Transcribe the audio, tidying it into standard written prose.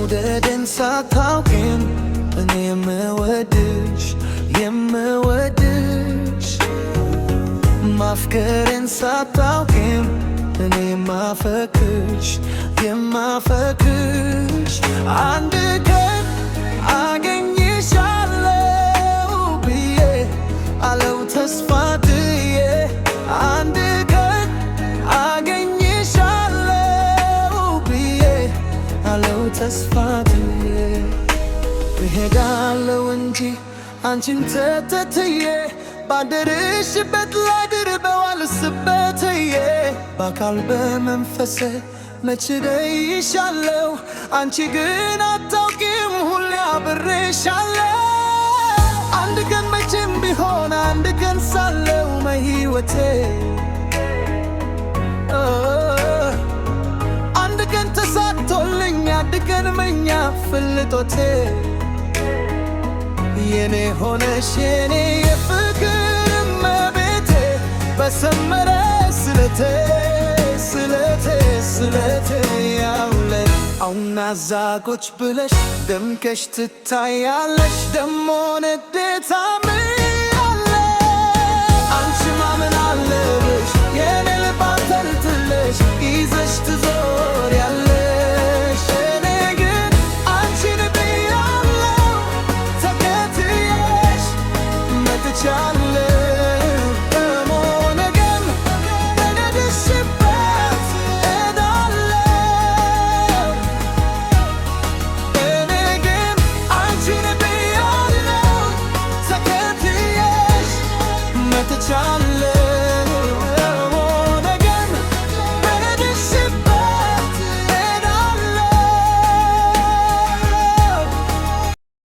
መውደድን ሳታውቂም እኔ የምወድሽ ማፍቀርን ሳታውቂም እኔ የማፈቅርሽ አንድ ቀን አገኝሻለሁ ብዬ አለው ተስፋ ጥዬ አንድ ቀን አገኝሻለሁ ብዬ አለው ተስፋ ጥዬ እሄዳለሁ እንጂ አንቺን ተተትዬ ባደርሽበት ላድር በዋልስበትዬ በአካል በመንፈሴ መች እለይሻለሁ አንቺ ግን አታውቂም ሁሌ አብሬሻለሁ አንድ ቀን መቼም ቢሆን አንድ ቀን ሳለው በሕይወቴ አንድ ቀን ተሳክቶልኝ አንድ ቀን መኛ ፍልጦቴ የኔ ሆነሽ የኔ የፍቅር እመቤቴ በሰመረ ስለቴ ያውለት አውናዛጎች ብለሽ ደምቀሽ ትታያለሽ ደሞ ንዴታ